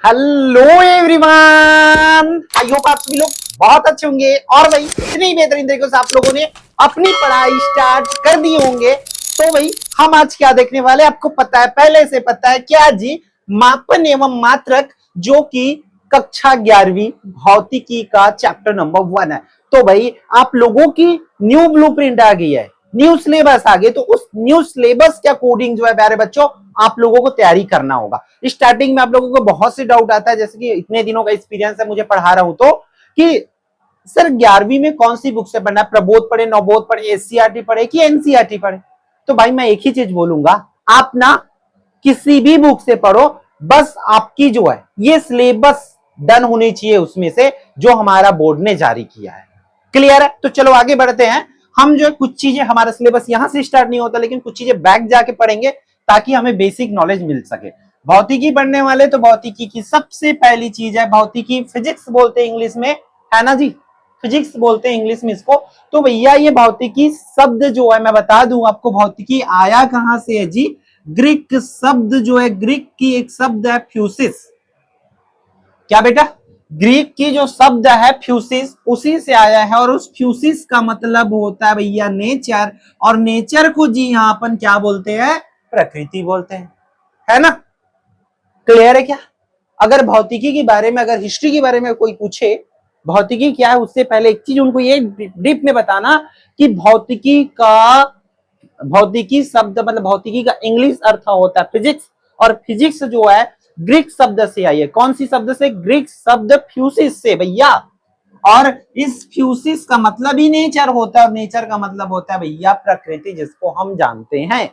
Hello everyone, I hope आप सभी लोग बहुत अच्छे होंगे और भाई इतनी बेहतरीन तरीके से आप लोगों ने अपनी पढ़ाई स्टार्ट कर दी होंगे। तो भाई हम आज क्या देखने वाले आपको पता है, पहले से पता है क्या जी? मापन एवं मात्रक, जो कि कक्षा 11वीं भौतिकी का चैप्टर नंबर 1 है। तो भाई आप लोगों की न्यू ब्लूप्रिंट आ गई है, न्यू सिलेबस आ गई, तो उस न्यू सिलेबस के अकॉर्डिंग जो है प्यारे बच्चों आप लोगों को तैयारी करना होगा। स्टार्टिंग में आप लोगों को बहुत से डाउट आता है, जैसे कि इतने दिनों का एक्सपीरियंस है मुझे पढ़ा रहा हूं तो, कि सर 11वीं में कौन सी बुक से पढ़ना है, प्रबोध पढ़े, नवबोध पढ़े, एससीईआरटी पढ़े कि एनसीईआरटी पढ़े? तो भाई मैं एक ही चीज बोलूंगा, आप ना किसी भी बुक से पढ़ो, बस आपकी जो है ये सिलेबस डन होनी चाहिए उसमें से जो हमारा बोर्ड ने जारी किया है। क्लियर है? तो चलो आगे बढ़ते हैं। हम जो है कुछ चीजें, हमारा सिलेबस यहां से स्टार्ट नहीं होता, लेकिन कुछ चीजें बैक जाके पढ़ेंगे ताकि हमें बेसिक नॉलेज मिल सके। भौतिकी पढ़ने वाले तो भौतिकी की सबसे पहली चीज है भौतिकी, फिजिक्स बोलते हैं इंग्लिश में, है ना जी? फिजिक्स बोलते हैं इंग्लिश में इसको। तो भैया ये भौतिकी शब्द जो है मैं बता दूं आपको, भौतिकी आया कहां से है जी? ग्रीक शब्द जो है, ग्रीक की एक शब्द है फ्यूसिस। क्या बेटा? ग्रीक की जो शब्द है फ्यूसिस, उसी से आया है, और उस फ्यूसिस का मतलब होता है भैया नेचर, और नेचर को जी यहां अपन क्या बोलते हैं? प्रकृति बोलते हैं, है ना? क्लियर है क्या? अगर भौतिकी के बारे में, अगर हिस्ट्री के बारे में कोई पूछे भौतिकी क्या है, उससे पहले एक चीज उनको ये डीप में बताना कि भौतिकी का, भौतिकी शब्द मतलब भौतिकी का इंग्लिश अर्थ होता है फिजिक्स, और फिजिक्स जो है ग्रीक शब्द से आई है। कौन सी शब्द से? ग्रीक शब्द फ्यूसिस से भैया। और इस फ्यूसिस का मतलब ही नेचर होता है, और नेचर का मतलब होता है भैया प्रकृति, जिसको हम जानते हैं।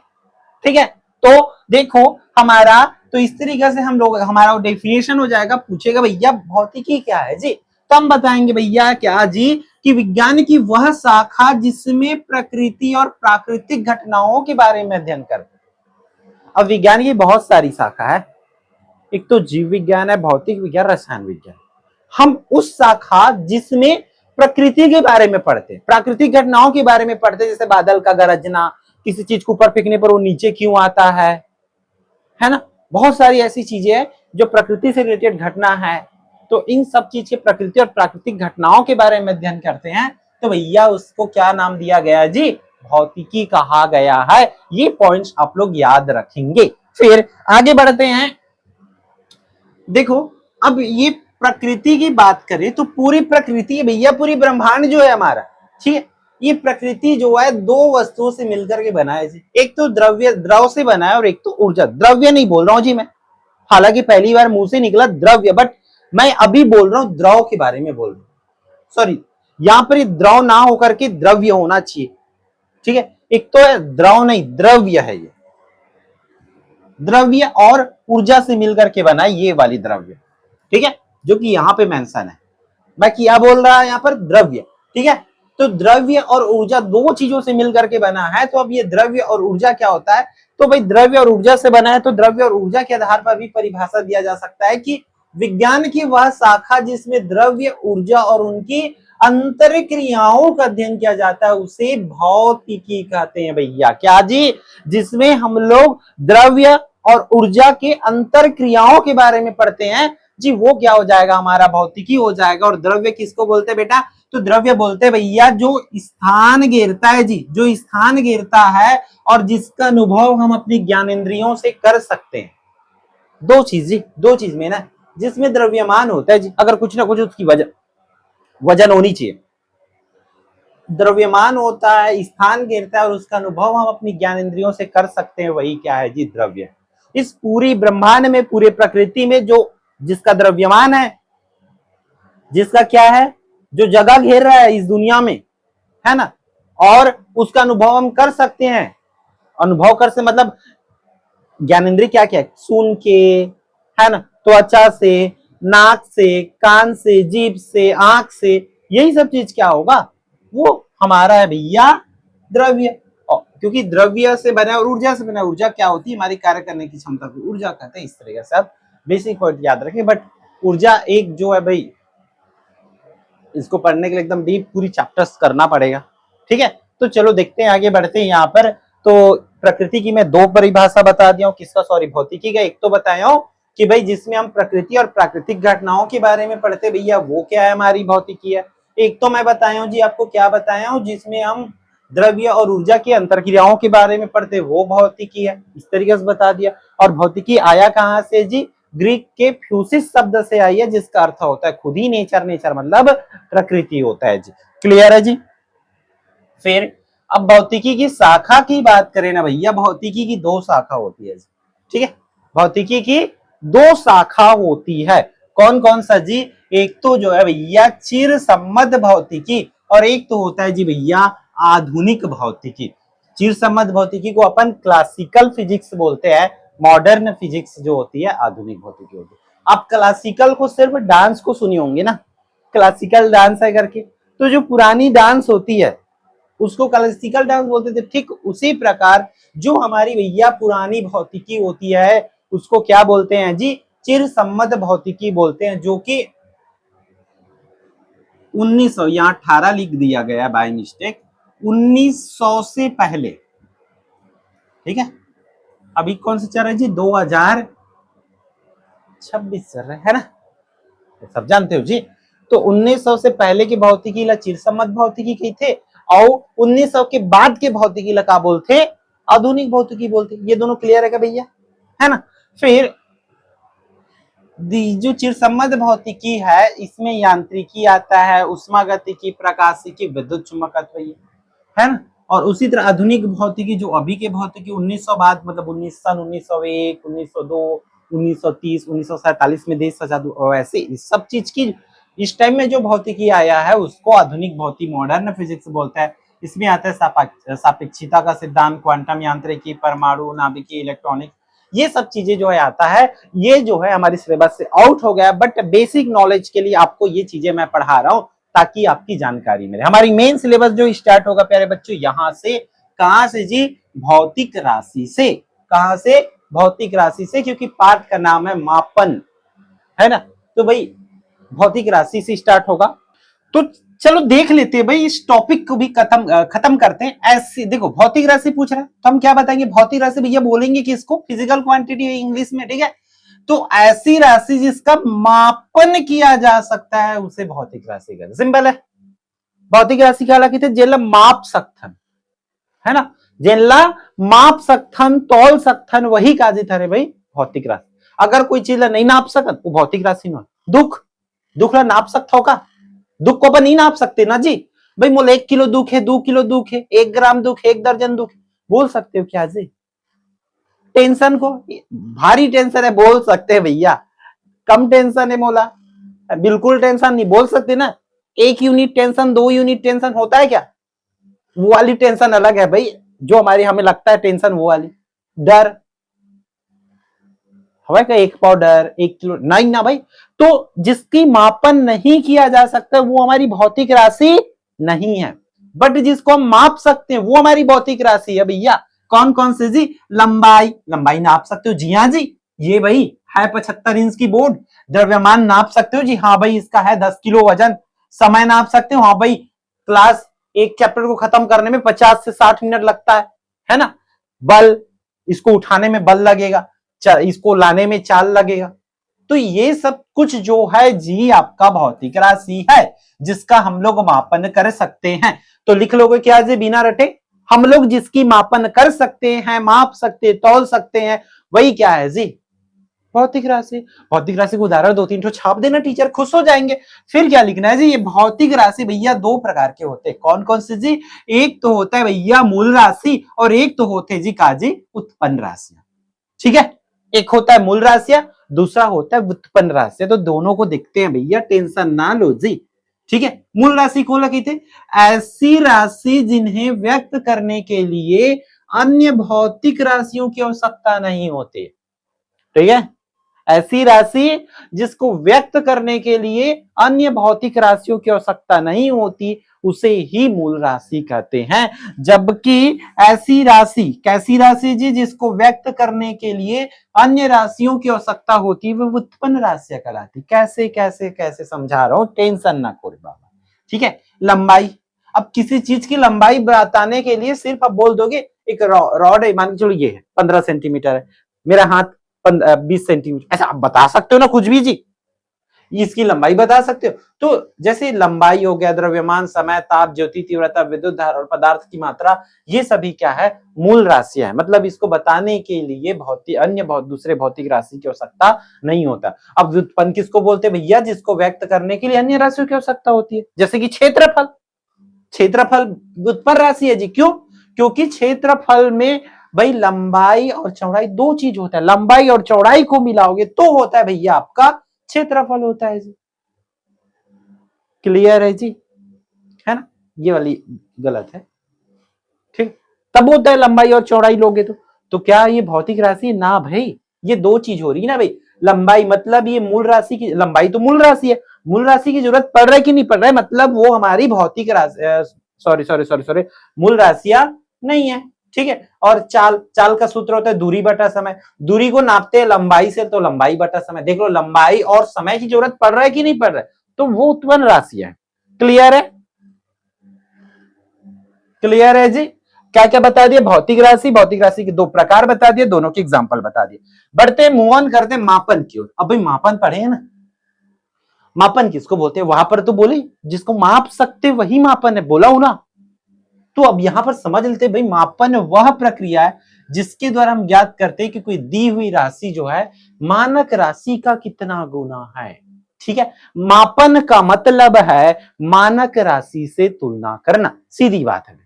ठीक है? तो देखो हमारा, तो इस तरीके से हम लोग, हमारा डेफिनेशन हो जाएगा। पूछेगा भैया भौतिकी क्या है जी, तो हम बताएंगे भैया क्या जी, कि विज्ञान की वह शाखा जिसमें प्रकृति और प्राकृतिक घटनाओं के बारे में अध्ययन करते हैं। अब विज्ञान की बहुत सारी शाखा है, एक तो जीव विज्ञान है, भौतिक विज्ञान, रसायन विज्ञान। हम उस शाखा जिसमें प्रकृति के बारे में पढ़ते हैं, प्राकृतिक घटनाओं के बारे में पढ़ते हैं, जैसे बादल का गरजना, किसी चीज को ऊपर फेंकने पर वो नीचे क्यों आता है ना? बहुत सारी ऐसी चीजें हैं जो प्रकृति से रिलेटेड घटना है। तो इन सब चीज के प्रकृति और प्राकृतिक घटनाओं के बारे में अध्ययन करते हैं, तो भैया उसको क्या नाम दिया गया जी? भौतिकी कहा गया है। ये पॉइंट्स आप लोग याद रखेंगे। फिर आगे बढ़ते हैं। देखो अब ये प्रकृति की बात करें तो पूरी प्रकृति भैया, पूरी ब्रह्मांड जो है हमारा, ठीक है, ये प्रकृति जो है दो वस्तुओं से मिलकर के बना है जी। एक तो द्रव्य, द्रव से बना है, और एक तो ऊर्जा। द्रव्य नहीं बोल रहा हूं जी मैं, हालांकि पहली बार मुंह से निकला द्रव्य, बट मैं अभी बोल रहा हूं द्रव के बारे में बोल रहा हूं। सॉरी, यहां पर द्रव ना होकर के द्रव्य होना चाहिए। ठीक है? एक तो है द्रव, नहीं द्रव्य है ये। द्रव्य और ऊर्जा से मिलकर के बना ये वाली द्रव्य, ठीक है, जो कि यहां पे मेंशन है। मैं क्या बोल रहा है यहां पर? द्रव्य। ठीक है? तो द्रव्य और ऊर्जा दो चीजों से मिलकर के बना है। तो अब ये द्रव्य और ऊर्जा क्या होता है? तो भाई द्रव्य और ऊर्जा से बना है, तो द्रव्य और ऊर्जा के आधार पर भी परिभाषा दिया जा सकता है कि विज्ञान की वह शाखा जिसमें द्रव्य, ऊर्जा और उनकी अंतर क्रियाओं का अध्ययन किया जाता है, उसे भौतिकी कहते हैं भैया। क्या जी? जिसमें हम लोग द्रव्य और ऊर्जा के अंतर क्रियाओं के बारे में पढ़ते हैं जी, वो क्या हो जाएगा? हमारा भौतिकी हो जाएगा। और द्रव्य किसको बोलते हैं बेटा? तो द्रव्य बोलते हैं भैया जो स्थान घेरता है जी, जो स्थान घेरता है और जिसका अनुभव हम अपनी ज्ञानेंद्रियों से कर सकते हैं। दो चीज जी, दो चीज में ना, जिसमें द्रव्यमान होता है जी, अगर कुछ ना कुछ उसकी वजन होनी चाहिए। द्रव्यमान होता है, स्थान घेरता है, और उसका अनुभव हम अपनी ज्ञानेंद्रियों से कर सकते हैं, वही क्या है जी? द्रव्य। इस पूरी ब्रह्मांड में, पूरे प्रकृति में जो जिसका द्रव्यमान है, जिसका क्या है, जो जगह घेर रहा है इस दुनिया में, है ना, और उसका अनुभव हम कर सकते हैं। अनुभव कर से मतलब ज्ञानेंद्रिय क्या क्या है? सुन के, है ना, त्वचा से, नाक से, कान से, जीभ से, आंख से, यही सब चीज क्या होगा? वो हमारा है भैया द्रव्य। क्योंकि द्रव्य से बना और ऊर्जा से बना। ऊर्जा क्या होती है? हमारी कार्य करने की क्षमता को ऊर्जा कहते हैं। इस तरीके से आप बेसिक पॉइंट याद रखें। बट ऊर्जा एक जो है भाई, इसको पढ़ने के लिए एकदम डीप पूरी चैप्टर्स करना पड़ेगा। ठीक है? तो चलो देखते हैं, आगे बढ़ते हैं। यहाँ पर तो प्रकृति की मैं दो परिभाषा बता दिया हूँ। किसका? सॉरी, भौतिकी का एक तो बताया हूँ, कि भाई जिसमें हम प्रकृति और प्राकृतिक घटनाओं के बारे में पढ़ते भैया, वो क्या है, हमारी भौतिकी है। एक तो मैं बताया हूँ जी आपको, क्या बताया हूँ, जिसमें हम द्रव्य और ऊर्जा की अंतरक्रियाओं के बारे में पढ़ते, वो भौतिकी है, इस तरीके से बता दिया। और भौतिकी आया कहाँ से जी, ग्रीक के फ्यूसिस शब्द से आई है, जिसका अर्थ होता है खुद ही नेचर, नेचर मतलब प्रकृति होता है जी। क्लियर है जी। फिर अब भौतिकी की शाखा की बात करें ना भैया, भौतिकी की दो शाखा होती है जी, ठीक है। भौतिकी की दो शाखा होती है, कौन कौन सा जी, एक तो जो है भैया चिर सम्मत भौतिकी, और एक तो होता है जी भैया आधुनिक भौतिकी। चिर सम्मत भौतिकी को अपन क्लासिकल फिजिक्स बोलते हैं, मॉडर्न फिजिक्स जो होती है आधुनिक भौतिकी होती है। आप क्लासिकल को सिर्फ डांस को सुनी होंगे ना, क्लासिकल डांस है करके, तो जो पुरानी डांस होती है उसको क्लासिकल डांस बोलते थे। ठीक उसी प्रकार जो हमारी भैया पुरानी भौतिकी होती है उसको क्या बोलते हैं जी, चिर सम्मत भौतिकी बोलते हैं, जो कि 1900, यहाँ 18 लिख दिया गया बाय मिस्टेक, 1900 से पहले, ठीक है। अभी कौन सा चल रहा है जी, 2026 चल रहा है ना, सब जानते हो जी। तो 1900 से पहले की भौतिकी ला चिर सम्मत भौतिकी की थे, और 1900 के बाद के भौतिकी ला का बोलते, आधुनिक भौतिकी बोलते। ये दोनों क्लियर है क्या भैया, है ना। फिर जो चिर सम्मत भौतिकी है इसमें यांत्रिकी आता है, उष्मागतिकी, प्रकाशिकी, विद्युत चुंबकत्व, है ना। और उसी तरह आधुनिक भौतिकी जो अभी के भौतिकी 1900 बाद, मतलब 1901, 1902, 1930, 1947 में देश आजाद, वैसे इस सब चीज की इस टाइम में जो भौतिकी आया है उसको आधुनिक भौतिकी, मॉडर्न फिजिक्स बोलता है। इसमें आता है सापेक्षिकता का सिद्धांत, क्वांटम यांत्रिकी, परमाणु, नाभिकीय, इलेक्ट्रॉनिक, ये सब चीजें जो है आता है। ये जो है हमारी सिलेबस से आउट हो गया, बट बेसिक नॉलेज के लिए आपको ये चीजें मैं पढ़ा रहा हूं ताकि आपकी जानकारी मिले। हमारी मेन सिलेबस जो स्टार्ट होगा प्यारे बच्चों, यहां से, कहां से जी, भौतिक राशि से। कहां से, भौतिक राशि से, क्योंकि पाठ का नाम है मापन, है ना। तो भाई भौतिक राशि से स्टार्ट होगा। तो चलो देख लेते हैं भाई, इस टॉपिक को भी खत्म करते हैं। ऐसे देखो भौतिक राशि पूछ रहा है तो हम क्या बताएंगे, भौतिक राशि भैया बोलेंगे किसको, फिजिकल क्वांटिटी इंग्लिश में, ठीक है। तो ऐसी राशि जिसका मापन किया जा सकता है उसे भौतिक राशि कहते हैं, सिंपल है। भौतिक राशि क्या कहते हैं, जेला माप सकथन, है ना, जेला माप सकथन, तौल सकथन, वही काजी थारे भाई भौतिक राशि। अगर कोई चीज नहीं नाप सकत वो भौतिक राशि न। दुख, दुख ला नाप सकता होगा, दुख को अपन नहीं नाप सकते ना जी। भाई मोल 1 किलो दुख है, 2 किलो दुख है, 1 ग्राम दुख है, 1 दर्जन दुख है, बोल सकते हो क्या जी। टेंशन को, भारी टेंशन है, बोल सकते हैं भैया। कम टेंशन है मोला, बिल्कुल टेंशन नहीं, बोल सकते ना। 1 यूनिट टेंशन, 2 यूनिट टेंशन होता है क्या, वो वाली टेंशन अलग है भाई, जो हमारी हमें लगता है टेंशन वो वाली। डर हमें का 1 पाउडर 1 किलो नहीं ना भाई। तो जिसकी मापन नहीं किया जा सकता वो हमारी भौतिक राशि नहीं है, बट जिसको हम माप सकते हैं वो हमारी भौतिक राशि है भैया। कौन कौन से जी, लंबाई, लंबाई नाप सकते हो जी, हाँ जी, ये भाई है 75 इंच की बोर्ड। द्रव्यमान नाप सकते हो जी, हाँ भाई इसका है 10 किलो वजन। समय नाप सकते हो, हाँ भाई क्लास एक चैप्टर को खत्म करने में 50 से 60 मिनट लगता है ना। बल, इसको उठाने में बल लगेगा, इसको लाने में चाल लगेगा। तो ये सब कुछ जो है जी आपका भौतिक राशि है जिसका हम लोग मापन कर सकते हैं। तो लिख लोगे क्या जी बिना रटे, हम लोग जिसकी मापन कर सकते हैं, माप सकते, तौल सकते हैं, वही क्या है जी, भौतिक राशि। भौतिक राशि को उदाहरण 2-3 ठो छाप देना, टीचर खुश हो जाएंगे। फिर क्या लिखना है जी, ये भौतिक राशि भैया 2 प्रकार के होते हैं। कौन कौन से जी, एक तो होता है भैया मूल राशि और एक तो होते जी काजी उत्पन्न राशि, ठीक है। एक होता है मूल राशियां, दूसरा होता है व्युत्पन्न राशि। तो दोनों को देखते हैं भैया, टेंशन ना लो जी, ठीक है। मूल राशि को लगी थे, ऐसी राशि जिन्हें व्यक्त करने के लिए अन्य भौतिक राशियों की आवश्यकता नहीं होती, ठीक है। ऐसी राशि जिसको व्यक्त करने के लिए अन्य भौतिक राशियों की आवश्यकता नहीं होती उसे ही मूल राशि कहते हैं। जबकि ऐसी राशि, कैसी राशि जी, जिसको व्यक्त करने के लिए अन्य राशियों की आवश्यकता होती है, वो व्युत्पन्न राशियां कहलाती। कैसे कैसे कैसे समझा रहा हूं, टेंशन ना करो बाबा, ठीक है। लंबाई, अब किसी चीज की लंबाई बताने के लिए सिर्फ आप बोल दोगे एक रॉड है, मान के चलो ये है 15 सेंटीमीटर है, मेरा हाथ 20 सेंटीमीटर, ऐसा आप बता सकते हो ना कुछ भी जी, इसकी लंबाई बता सकते हो। तो जैसे लंबाई हो गया, द्रव्यमान, समय, ताप, ज्योति तीव्रता, विद्युत धारा और पदार्थ की मात्रा, ये सभी क्या है, मूल राशियां है। मतलब इसको बताने के लिए दूसरे भौतिक राशि की आवश्यकता नहीं होता। अब व्युत्पन्न किसको बोलते हैं भैया, जिसको व्यक्त करने के लिए अन्य राशियों की आवश्यकता होती है, जैसे कि क्षेत्रफल। क्षेत्रफल व्युत्पन्न राशि है जी, क्यों? क्योंकि क्षेत्रफल में भाई लंबाई और चौड़ाई दो चीज होता है, लंबाई और चौड़ाई को मिलाओगे तो होता है भैया आपका क्षेत्रफल होता है जी। क्लियर है जी, है ना? ये वाली गलत है, ठीक। तब होता है लंबाई और चौड़ाई लोगे तो क्या ये भौतिक राशि? ना भाई, ये दो चीज हो रही है ना भाई। लंबाई मतलब ये मूल राशि की लंबाई तो मूल राशि है, मूल राशि की जरूरत पड़ रहा है कि नहीं पड़ रहा है, मतलब वो हमारी भौतिक राशि, सॉरी मूल राशियां नहीं है, ठीक है। और चाल का सूत्र होता है दूरी बटा समय, दूरी को नापते हैं लंबाई से, तो लंबाई बटा समय। देख लो लंबाई और समय की जरूरत पड़ रहा है कि नहीं पड़ रहा है, तो वो उत्पन्न राशि है। क्लियर है? क्लियर है जी। क्या क्या बता दिए? भौतिक राशि के दो प्रकार बता दिए, दोनों के एग्जांपल बता दिए। बढ़ते मूव ऑन करते मापन की ओर। अब भाई मापन पढ़े हैं ना, मापन किसको बोलते हैं? वहां पर तो बोले जिसको माप सकते वही मापन है, बोला हूं ना। तो अब यहां पर समझ लेते भाई, मापन वह प्रक्रिया है जिसके द्वारा हम ज्ञात करते हैं कि कोई दी हुई राशि जो है मानक राशि का कितना गुना है, ठीक है। मापन का मतलब है मानक राशि से तुलना करना, सीधी बात है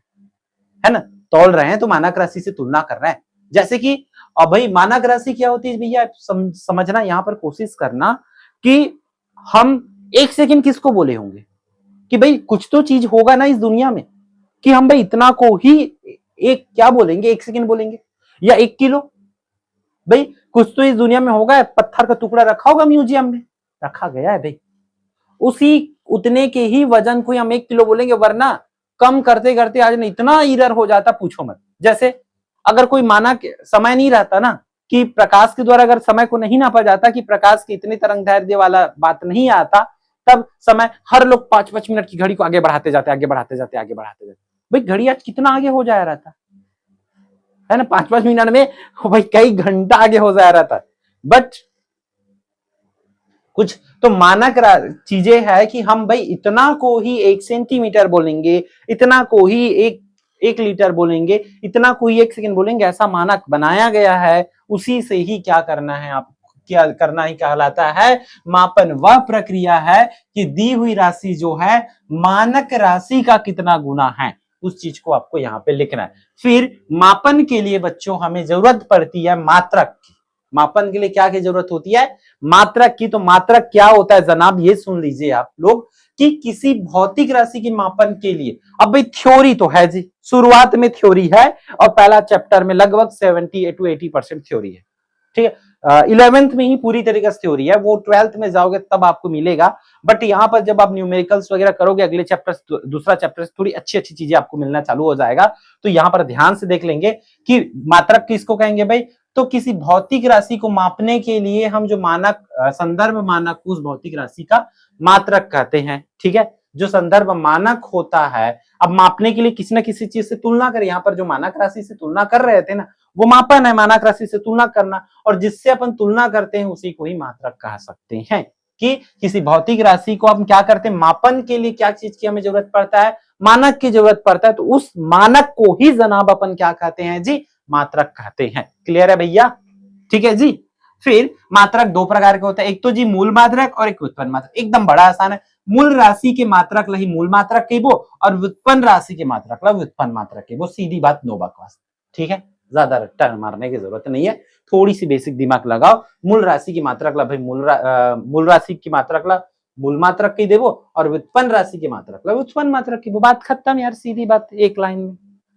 ना। तौल रहे हैं तो मानक राशि से तुलना कर रहे हैं। जैसे कि अब भाई मानक राशि क्या होती है भैया, समझना यहां पर कोशिश करना कि हम एक सेकंड किसको बोले होंगे कि भाई कुछ तो चीज होगा ना इस दुनिया में कि हम भाई इतना को ही एक क्या बोलेंगे, एक सेकंड बोलेंगे या 1 किलो। भाई कुछ तो इस दुनिया में होगा, पत्थर का टुकड़ा रखा होगा म्यूजियम में, रखा गया है भाई, उसी उतने के ही वजन को हम 1 किलो बोलेंगे, वरना कम करते करते आज नहीं इतना इरर हो जाता पूछो मत। जैसे अगर कोई माना समय नहीं रहता ना, कि प्रकाश के द्वारा अगर समय को नहीं नापा जाता, कि प्रकाश के इतने तरंग दैर्ध्य वाला बात नहीं आता, तब समय हर लोग 5-5 मिनट की घड़ी को आगे बढ़ाते जाते भाई घड़ी आज कितना आगे हो जा रहा था, है ना, 5-5 मिनट में भाई कई घंटा आगे हो जा रहा था। बट कुछ तो मानक चीजें है कि हम भाई इतना को ही 1 सेंटीमीटर बोलेंगे, इतना को ही 1 लीटर बोलेंगे, इतना को ही 1 सेकंड बोलेंगे, ऐसा मानक बनाया गया है। उसी से ही क्या करना है, आप क्या करना ही कहलाता है मापन। वह प्रक्रिया है कि दी हुई राशि जो है मानक राशि का कितना गुना है, उस चीज को आपको यहाँ पे लिखना है। फिर मापन के लिए बच्चों हमें जरूरत पड़ती है मात्रक की। मापन के लिए क्या की जरूरत होती है? मात्रक की। तो मात्रक क्या होता है जनाब, ये सुन लीजिए आप लोग कि किसी भौतिक राशि के मापन के लिए, अब भाई थ्योरी तो है जी, शुरुआत में थ्योरी है और पहला चैप्टर में लगभग 70 to 80% थ्योरी है, ठीक है। 11th में ही पूरी तरीके से थ्योरी है, वो 12th में जाओगे तब आपको मिलेगा। बट यहाँ पर जब आप न्यूमेरिकल्स वगैरह करोगे अगले चैप्टर, दूसरा चैप्टर से थोड़ी अच्छी अच्छी चीजें आपको मिलना चालू हो जाएगा। तो यहाँ पर ध्यान से देख लेंगे कि मात्रक किसको कहेंगे भाई, तो किसी भौतिक राशि को मापने के लिए हम जो मानक संदर्भ मानक उस भौतिक राशि का मात्रक कहते हैं, ठीक है। जो संदर्भ मानक होता है, अब मापने के लिए किसी न किसी चीज से तुलना करें, यहाँ पर जो मानक राशि से तुलना कर रहे थे ना, वो मापन है, मानक राशि से तुलना करना, और जिससे अपन तुलना करते हैं उसी को ही मात्रक कह सकते हैं। कि किसी भौतिक राशि को हम क्या करते हैं, मापन के लिए क्या चीज की हमें जरूरत पड़ता है, मानक की जरूरत पड़ता है, तो उस मानक को ही जनाब अपन क्या कहते हैं जी, मात्रक कहते हैं। क्लियर है भैया? ठीक है जी। फिर मात्रक दो प्रकार के होते हैं, एक तो जी मूल मात्रक और एक व्युत्पन्न मात्रक। एकदम बड़ा आसान है, मूल राशि के मात्रक लही मूल मात्रक केबो और व्युत्पन्न राशि के मात्रक ला व्युत्पन्न मात्रक केबो। सीधी बात, नो बकवास, ठीक है। ज्यादा रट्टा मारने की जरूरत नहीं है, थोड़ी सी बेसिक दिमाग लगाओ। मूल राशि की मात्रक ला भाई मूल राशि की मात्रक ला मूल मात्रक की देवो और व्युत्पन्न राशि की मात्रक ला व्युत्पन्न मात्रक की। बात खत्म यार, सीधी बात, एक लाइन में।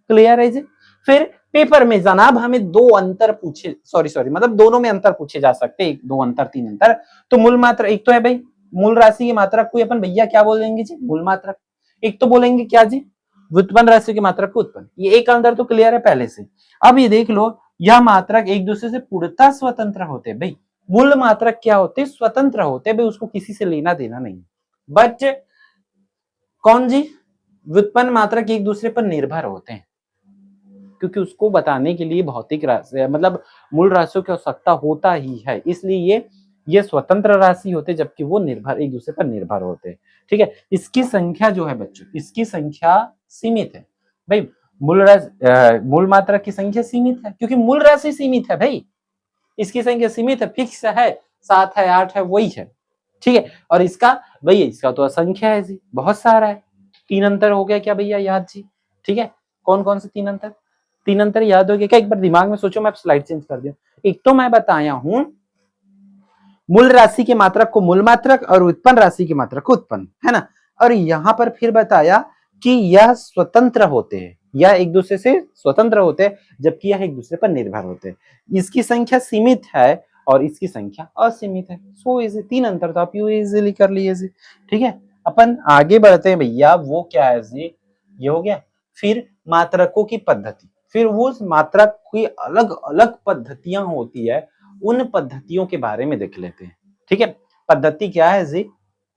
क्लियर है जी? फिर पेपर में जनाब हमें दो अंतर पूछे, सॉरी मतलब दोनों में अंतर पूछे जा सकते हैं, एक दो अंतर तीन अंतर। तो मूल मात्रक एक तो है भाई मूल राशि की मात्रक को अपन भैया क्या बोलेंगे जी, मूल मात्रक। एक तो बोलेंगे क्या जी, व्युत्पन्न राशि की मात्रक को उत्पन्न। ये एक अंतर तो क्लियर है पहले से। अब ये देख लो, यह मात्रक एक दूसरे से पूर्णतः स्वतंत्र होते हैं भाई। मूल मात्रक क्या होते, स्वतंत्र होते हैं भाई, उसको किसी से लेना देना नहीं। बट कौन जी, व्युत्पन्न मात्रक एक दूसरे पर निर्भर होते हैं। क्योंकि उसको बताने के लिए भौतिक राशि मतलब मूल राशियों की आवश्यकता होता ही है, इसलिए ये स्वतंत्र राशि होते जबकि वो निर्भर एक दूसरे पर निर्भर होते हैं। ठीक है, इसकी संख्या जो है बच्चों, इसकी संख्या सीमित है भाई। मूल मात्रा की संख्या सीमित है क्योंकि मूल राशि सीमित है भाई, इसकी संख्या सीमित है, फिक्स है, 7 है 8 है वही है। ठीक है, और इसका भैया इसका तो असंख्य है जी, बहुत सारा है। 3 अंतर हो गया क्या भैया याद जी? ठीक है, कौन कौन से 3 अंतर? 3 अंतर याद हो गया क्या? एक बार दिमाग में सोचो, मैं स्लाइड चेंज कर दिया। एक तो मैं बताया हूं मूल राशि के मात्रक को मूल मात्रक और उत्पन्न राशि के मात्रक को उत्पन्न, है ना। और यहां पर फिर बताया कि यह स्वतंत्र होते हैं, यह एक दूसरे से स्वतंत्र होते हैं जबकि यह एक दूसरे पर निर्भर होते हैं। इसकी संख्या सीमित है और इसकी संख्या असीमित है। सो इजी, 3 अंतर तो आप यू इजीली कर लिए जी। ठीक है, अपन आगे बढ़ते हैं भैया। वो क्या है जी, ये हो गया। फिर मात्रकों की पद्धति, फिर वो मात्रक की अलग अलग पद्धतियां होती है, उन पद्धतियों के बारे में देख लेते हैं। ठीक है, पद्धति क्या है जी?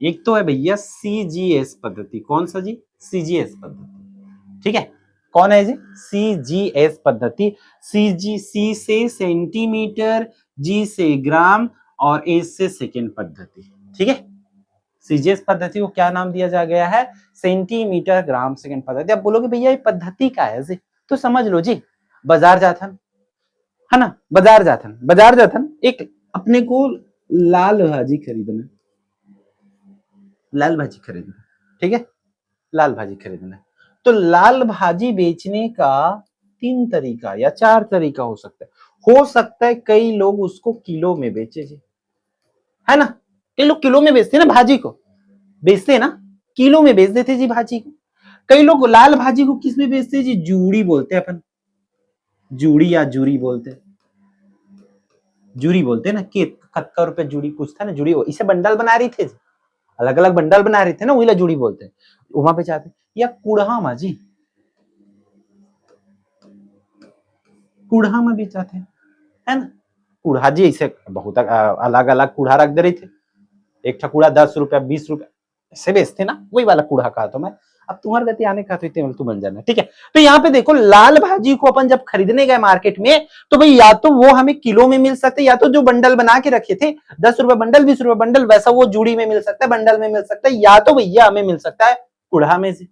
एक तो है भैया सीजीएस पद्धति। कौन सा जी? सीजीएस पद्धति। ठीक है, कौन है जी? सीजीएस पद्धति। सी से सेंटीमीटर, जी से ग्राम और एस से सेकेंड पद्धति। ठीक है, सीजीएस पद्धति को क्या नाम दिया जा गया है? सेंटीमीटर ग्राम सेकेंड पद्धति। अब बोलोगे भैया ये पद्धति क्या है जी? तो समझ लो जी, बाजार जाथन, है ना, बाजार जाथन एक अपने को लाल भाजी खरीदना, लाल भाजी खरीदना। ठीक है, लाल भाजी खरीदना। तो लाल भाजी बेचने का 3 तरीका या 4 तरीका हो सकता है। हो सकता है कई लोग उसको किलो में बेचे जी, है ना। कई लोग किलो में बेचते हैं ना, भाजी को बेचते हैं ना, किलो में बेच देते जी भाजी को। कई लोग लाल भाजी को किस में बेचते हैं जी? जूड़ी बोलते हैं अपन, जूड़ी या जूरी बोलते हैं, जूरी बोलते हैं ना कि 71 रुपए जूड़ी कुछ था ना, जूड़ी इसे बंडल बना रही थे, अलग अलग बंडल बना रहे थे ना, वही ला जूड़ी बोलते हैं। वहां पे जाते या कुड़हा माजी, कुड़हा में भी जाते हैं, है ना। कुड़ा जी इसे बहुत अलग अलग कूड़ा रख दे रही थे। एक ठकुड़ा 10 रुपया 20 रुपया ऐसे बेचते ना, वही वाला कूड़ा कहा तो मैं। अब तुम्हारे गति आने का तो इतने तू बन जाना। ठीक है, तो यहाँ पे देखो लाल भाजी को अपन जब खरीदने गए मार्केट में तो भाई या तो वो हमें किलो में मिल सकते, या तो जो बंडल बना के रखे थे 10 रुपए बंडल 20 रुपए बंडल, वैसा वो जूड़ी में मिल सकता है, बंडल में मिल सकता है, या तो भैया हमें मिल सकता है कुड़ा में से।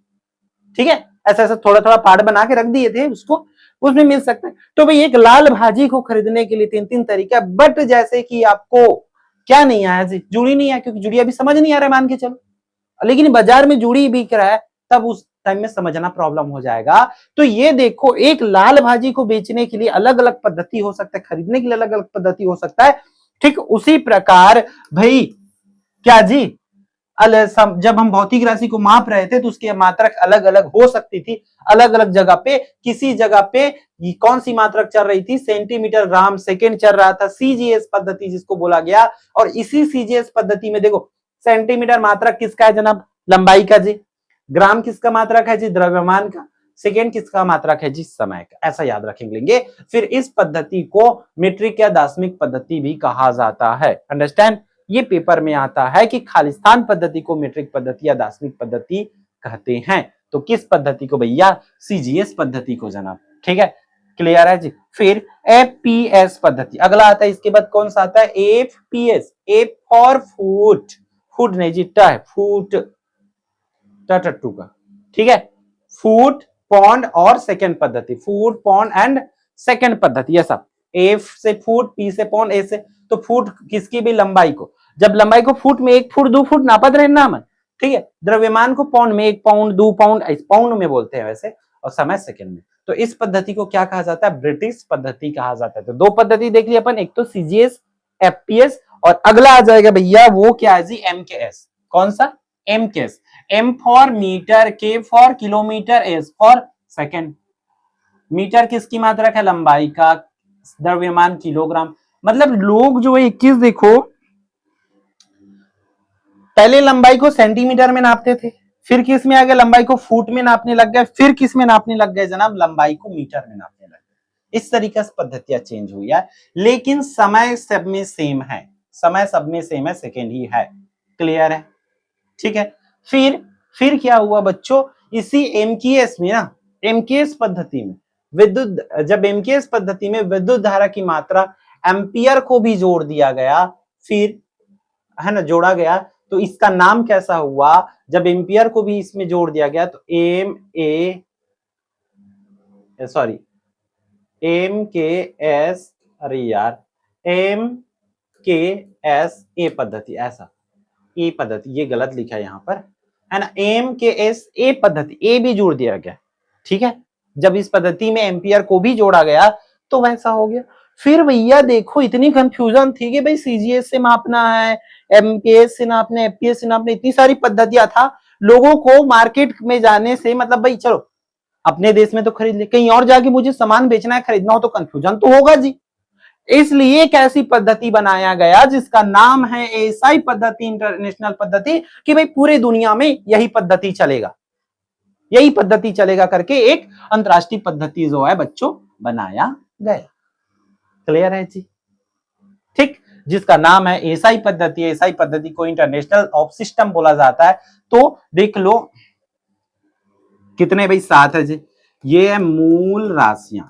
ठीक है, ऐसा ऐसा थोड़ा थोड़ा पार्ट बना के रख दिए थे उसको, उसमें मिल सकता है। तो भाई एक लाल भाजी को खरीदने के लिए 3 तरीका, बट जैसे कि आपको क्या नहीं आया जी? जूड़ी नहीं आया, क्योंकि जूड़ी अभी समझ नहीं आ रहा है मान के चलो, लेकिन बाजार में जूड़ी बिक रहा है तब उस टाइम में समझना प्रॉब्लम हो जाएगा। तो ये देखो, एक लाल भाजी को बेचने के लिए अलग अलग पद्धति हो सकता है, खरीदने के लिए अलग अलग पद्धति हो सकता है। ठीक उसी प्रकार भाई क्या जी, जब हम भौतिक राशि को माप रहे थे तो उसकी मात्रक अलग अलग हो सकती थी, अलग अलग जगह पे। किसी जगह पे कौन सी मात्रक चल रही थी? सेंटीमीटर ग्राम सेकेंड चल रहा था, सीजीएस पद्धति जिसको बोला गया। और इसी सीजीएस पद्धति में देखो, सेंटीमीटर मात्रक किसका है जनाब? लंबाई का जी। ग्राम किसका मात्रक है जी? द्रव्यमान का। सेकेंड किसका मात्रक है जी? समय का। ऐसा याद रखेंगे। फिर इस पद्धति को मीट्रिक या दार्शनिक पद्धति भी कहा जाता है। अंडरस्टैंड? ये पेपर में आता है कि खालिस्तान पद्धति को मीट्रिक पद्धति या दार्शनिक पद्धति कहते हैं। तो किस पद्धति को भैया? सीजीएस पद्धति को जनाब। ठीक है, क्लियर है जी। फिर एफपीएस पद्धति अगला आता है। इसके बाद कौन सा आता है? FPS. F for foot, foot नहीं जी, टा है, फुट, टू का। ठीक है, फुट, पौंड और सेकंड पद्धति, फुट, पौंड एंड सेकंड पद्धति। ये सब एफ से फुट, पी से पौंड, ए से तो फुट किसकी भी लंबाई को, जब लंबाई को फुट में 1 फुट 2 फुट नापत रहे ना मन। ठीक है, द्रव्यमान को पाउंड में 1 पाउंड 2 पाउंड, पाउंड में बोलते हैं वैसे, और समय सेकंड में। तो इस पद्धति को क्या कहा जाता है? ब्रिटिश पद्धति कहा जाता है। तो 2 पद्धति देख लिया अपन, एक तो सीजीएस, एफपीएस, और अगला आ जाएगा भैया वो क्या है जी? एमकेएस। कौन सा? MKS. M for metre, K for kilometre, S for second. Metre किसकी मात्रक है? लंबाई का। द्रव्यमान किलोग्राम। मतलब लोग जो है 21 देखो, पहले लंबाई को सेंटीमीटर में नापते थे, फिर किस में आ गए? लंबाई को फुट में नापने लग गए, फिर किस में नापने लग गए जनाब? लंबाई को मीटर में नापने लग गए। इस तरीके से पद्धतियां चेंज हुई है, लेकिन समय सब में सेम है, समय सब में सेम है, सेकेंड ही है। क्लियर है? ठीक है, फिर क्या हुआ बच्चों? इसी एमकेएस में ना, एमकेएस पद्धति में विद्युत, जब एमकेएस पद्धति में विद्युत धारा की मात्रा एम्पियर को भी जोड़ दिया गया, फिर है ना जोड़ा गया, तो इसका नाम कैसा हुआ? जब एम्पियर को भी इसमें जोड़ दिया गया तो एम के एस, अरे यार एम के एस ए पद्धति, ऐसा ए पद्धति, ये गलत लिखा है यहाँ पर, है ना, एम के एस ए पद्धति, ए भी जोड़ दिया गया, ठीक है। जब इस पद्धति में एम्पियर को भी जोड़ा गया तो वैसा हो गया। फिर भैया देखो इतनी कंफ्यूजन थी कि भाई सीजीएस से मापना है, एमकेएस से नापना है, एफपीएस से नापना, इतनी सारी पद्धतियां था। लोगों को मार्केट में जाने से मतलब भाई चलो अपने देश में तो खरीद ले, कहीं और जाके मुझे सामान बेचना है, खरीदना हो तो कंफ्यूजन तो होगा जी। इसलिए एक ऐसी पद्धति बनाया गया जिसका नाम है एएसआई पद्धति, इंटरनेशनल पद्धति, कि भाई पूरे दुनिया में यही पद्धति चलेगा, यही पद्धति चलेगा करके एक अंतरराष्ट्रीय पद्धति जो है बच्चों बनाया गया। क्लियर है जी? ठीक, जिसका नाम है एएसआई पद्धति। एएसआई पद्धति को इंटरनेशनल ऑफ सिस्टम बोला जाता है। तो देख लो कितने भाई 7 है जी, ये है मूल राशियां,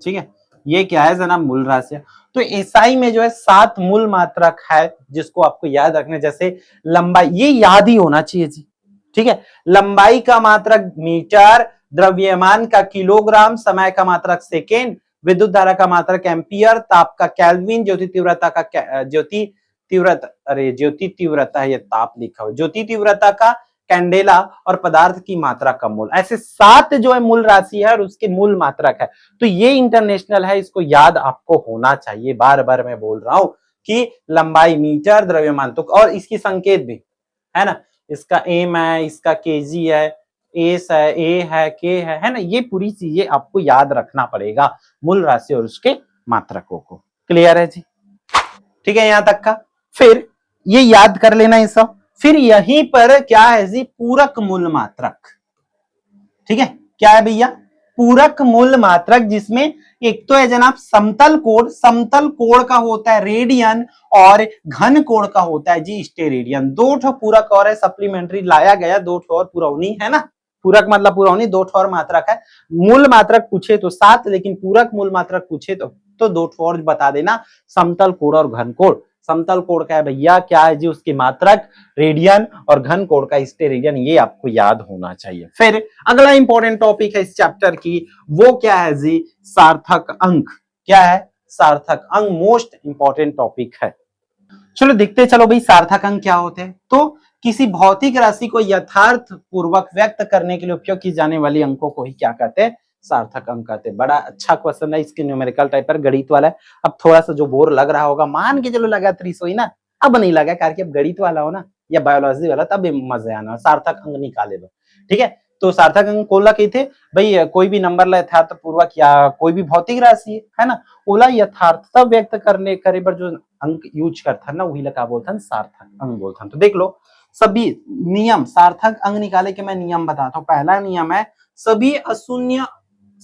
ठीक है, ये क्या है जनाब? मूल राशियां। तो एएसआई में जो है 7 मूल मात्रक है जिसको आपको याद रखना, जैसे लंबाई, ये याद ही होना चाहिए जी, ठीक है। लंबाई का मात्रक मीटर, द्रव्यमान का किलोग्राम, समय का मात्रक सेकेंड, विद्युत धारा का मात्रक एम्पियर, ताप का केल्विन, ज्योति तीव्रता है, ये ताप लिखा हो, ज्योति तीव्रता का कैंडेला, और पदार्थ की मात्रा का मोल। ऐसे 7 जो है मूल राशि है और उसके मूल मात्रक है। तो ये इंटरनेशनल है, इसको याद आपको होना चाहिए। बार बार मैं बोल रहा हूं कि लंबाई मीटर, द्रव्यमान, तो और इसकी संकेत भी है ना, इसका एम है, इसका केजी है, एस है, ए है, के है ना, ये पूरी चीजें आपको याद रखना पड़ेगा, मूल राशि और उसके मात्रकों को। क्लियर है जी? ठीक है यहां तक का। फिर ये याद कर लेना ये सब। फिर यहीं पर क्या है जी? पूरक मूल मात्रक, ठीक है। क्या है भैया? पूरक मूल मात्रक, जिसमें एक तो है जनाब समतल कोण, समतल कोण का होता है रेडियन, और घन कोण का होता है जी स्टेरेडियन। 2 ठो पूरक और है, सप्लीमेंट्री लाया गया, 2 ठो और पुरौनी है ना, पूरक मतलब पुरौनी, 2 ठो और मात्रक है। मूल मात्रक पूछे तो 7, लेकिन पूरक मूल मात्रक पूछे तो 2 ठो और बता देना, समतल कोण और घन कोण। समतल कोण का है भैया क्या है जी? उसकी मात्रक रेडियन, और घन कोण का स्टेरेडियन, ये आपको याद होना चाहिए। फिर अगला इंपॉर्टेंट टॉपिक है इस चैप्टर की, वो क्या है जी? सार्थक अंक। क्या है? सार्थक अंक मोस्ट इंपॉर्टेंट टॉपिक है। चलो देखते चलो भाई सार्थक अंक क्या होते हैं। तो किसी भौतिक राशि को यथार्थ पूर्वक व्यक्त करने के लिए उपयोग की जाने वाली अंकों को ही क्या कहते हैं? सार्थक अंक कहते हैं। बड़ा अच्छा क्वेश्चन है, इसके न्यूमेरिकल टाइप पर गणित वाला है। अब थोड़ा सा जो बोर लग रहा होगा, मान के चलो लगा 300 ही ना, अब नहीं लगा, कारण कि अब गणित वाला हो ना या बायोलॉजी वाला, तब मजे आना। सार्थक अंक निकाले दो, ठीक है। तो सार्थक अंक कोला के थे भाई, कोई भी नंबर ला यथार्थ पूर्वक या कोई भी भौतिक राशि है ना, ओला यथार्थता व्यक्त करने करे पर जो अंक यूज करता ना, वही लगा बोलता सार्थक अंक बोलता। तो देख लो सभी नियम, सार्थक अंक निकाले के मैं नियम बताता हूँ। पहला नियम है सभी अशून्य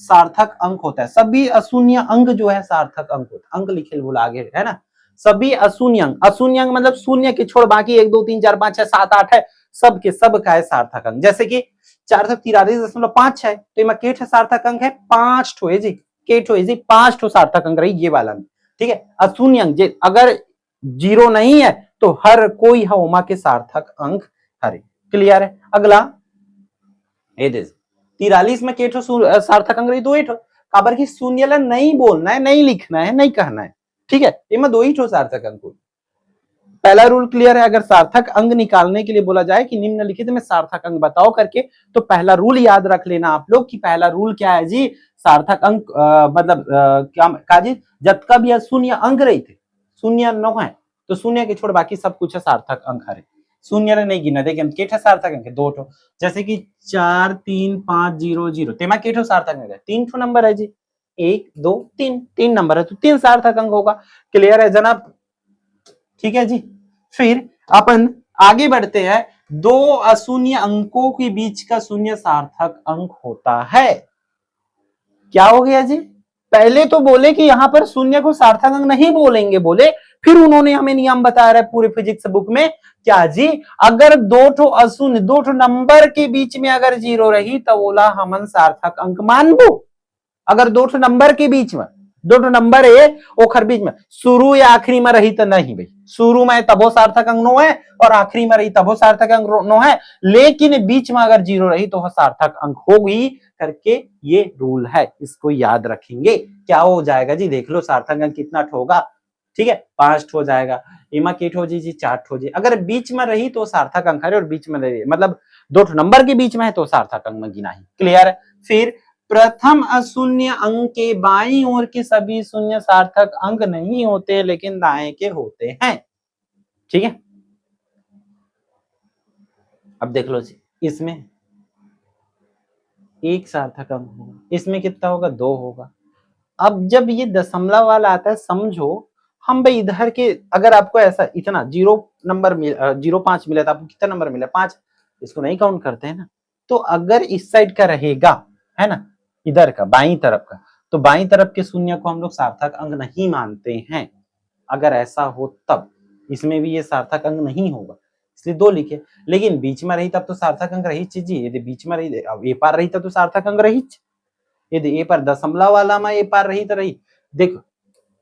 सार्थक अंक होता है। सभी अशून्य अंक जो है सार्थक अंक होता है। अंक लिखे बोला आगे है ना, सभी अशून्य अंक, अशून्य अंक मतलब शून्य के छोड़ बाकी 1 2 3 4 5 6 7 8 है, सब के सब का है सार्थक अंक। जैसे कि 443.5 है, तो इमा केठ सार्थक अंक है 5 ठो है जी, केठ है जी 5 ठो सार्थक अंक रही ये वाला, ठीक है। अशून्य अंक अगर 0 नहीं है तो हर कोई होमा के सार्थक अंक हरे। क्लियर है? अगला 43 में केठो सार्थक अंक रही 2 ही ठो, काबर की शून्य ला नहीं बोलना है, नहीं लिखना है, नहीं कहना है, ठीक है। इनमें 2 ही ठो सार्थक अंक। पहला रूल क्लियर है, अगर सार्थक अंक निकालने के लिए बोला जाए कि निम्नलिखित में सार्थक अंक बताओ करके, तो पहला रूल याद रख लेना आप लोग कि पहला रूल क्या है जी? सार्थक अंक मतलब क्या काजी, जब का भी शून्य अंक रही थे, शून्य न है तो शून्य के छोड़ बाकी सब कुछ है सार्थक अंक हरे। शून्य नहीं गिना, देखिए केठा सार्थक अंक है 2 ठो, जैसे कि 4 3 5 0 0, तेमा केठो सार्थक अंक है 3 ठो नंबर है जी, 1 2 3, 3 नंबर है तो 3 सार्थक अंक होगा। क्लियर है जनाब? ठीक है जी। फिर अपन आगे बढ़ते हैं, 2 अशून्य अंकों के बीच का शून्य सार्थक अंक होता है। क्या हो गया जी? पहले तो बोले कि यहां पर शून्य को सार्थक अंक नहीं बोलेंगे बोले, फिर उन्होंने हमें नियम बताया है पूरे फिजिक्स बुक में, क्या जी? अगर 2 ठो अशून्य, 2 ठो नंबर के बीच में अगर 0 रही तो बोला हमन सार्थक अंक मानबो। अगर दो ठो नंबर के बीच में, दो ठो नंबर है ओखर बीच में शुरू या आखिरी में रही तो नहीं भाई, शुरू में तबो सार्थक अंक नो है और आखिरी में रही तबो सार्थक अंक नो है, लेकिन बीच में अगर जीरो रही तो वह सार्थक अंक होगी करके ये रूल है, इसको याद रखेंगे। क्या हो जाएगा जी, देख लो सार्थक अंक कितना होगा, ठीक है 5 हो जाएगा, इमा केट हो जी 4 हो जी, अगर बीच में रही तो सार्थक अंक है और बीच में रही मतलब दो नंबर के बीच में है तो सार्थक अंक में गिना ही। क्लियर है। फिर प्रथम अशून्य अंक के बाईं ओर के सभी शून्य सार्थक अंक नहीं होते लेकिन दाएं के होते हैं, ठीक है। अब देख लो जी, इसमें एक सार्थक अंक होगा, इसमें कितना होगा 2 होगा। अब जब ये दशमलव वाला आता है समझो हम भाई इधर के, अगर आपको ऐसा इतना 0.5 मिला तो आपको कितना नंबर मिला 5, इसको नहीं काउंट करते हैं ना। तो अगर इस साइड का रहेगा है ना, इधर का बाईं तरफ का, तो बाईं तरफ के शून्य को हम लोग सार्थक अंक नहीं मानते हैं। अगर ऐसा हो तब इसमें भी ये सार्थक अंक नहीं होगा, इसलिए 2 लिखे। लेकिन बीच में रही तब तो सार्थक अंक रही चीज, यदि बीच में रही अब ए पार रही तब तो सार्थक अंक रही, यदि ए पर दशमलव वाला में ए पार रही तो रही। देखो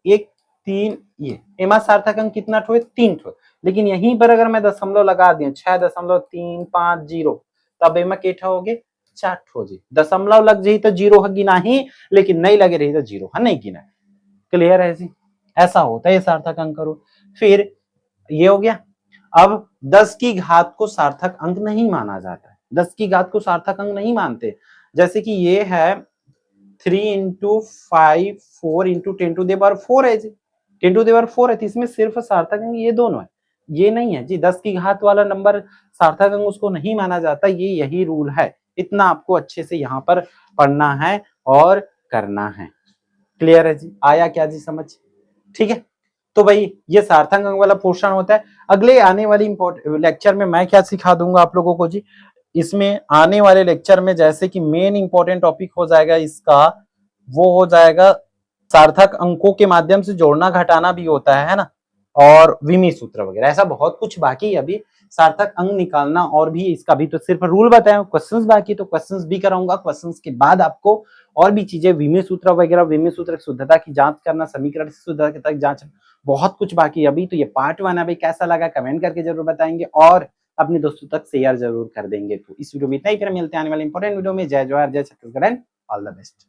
1 3 ये एमा सार्थक अंक कितना ठो है 3 ठो, लेकिन यहीं पर अगर मैं दशमलव लगा दिया 6.350 तब एमा केठा हो गए 4 ठो जी, दशमलव लग जाही तो जीरो है गिना ही, लेकिन नहीं लगे रही तो जीरो है नहीं गिना। क्लियर है जी, ऐसा होता है सार्थक अंक करो। फिर ये हो गया। अब 10 की घात को सार्थक अंक नहीं माना जाता है, 10 की घात को सार्थक अंक नहीं मानते। जैसे कि ये है 3 into 5 4 into 10 to the power 4 है जी, 10 टू द पावर 4 है, तो इसमें सिर्फ सार्थक अंक ये दोनों है, ये नहीं है जी। 10 की घात वाला नंबर सार्थक अंक उसको नहीं माना जाता, ये यही रूल है। इतना आपको अच्छे से यहाँ पर पढ़ना है और करना है। क्लियर है जी, आया क्या जी समझ, ठीक है। तो भाई ये सार्थक अंक वाला पोर्शन होता है। अगले आने वाली लेक्चर में मैं क्या सिखा दूंगा आप लोगों को जी, इसमें आने वाले लेक्चर में जैसे कि मेन इंपॉर्टेंट टॉपिक हो जाएगा इसका, वो हो जाएगा सार्थक अंकों के माध्यम से जोड़ना घटाना भी होता है ना, और विमी सूत्र वगैरह, ऐसा बहुत कुछ बाकी है अभी सार्थक अंक निकालना, और भी इसका भी तो सिर्फ रूल बताया, क्वेश्चंस बाकी, तो क्वेश्चंस भी कराऊंगा। क्वेश्चंस के बाद आपको और भी चीजें विमी सूत्र वगैरह, विमी सूत्र की शुद्धता की जांच करना, समीकरण की शुद्धता तक जांच, बहुत कुछ बाकी अभी। तो ये पार्ट 1 है भाई, कैसा लगा कमेंट करके जरूर बताएंगे और अपने दोस्तों तक शेयर जरूर कर देंगे। तो इस वीडियो में इतना ही, फिर मिलते हैं आने वाले इंपॉर्टेंट वीडियो में। जय जवाहर, जय Chhattisgarh and all the best.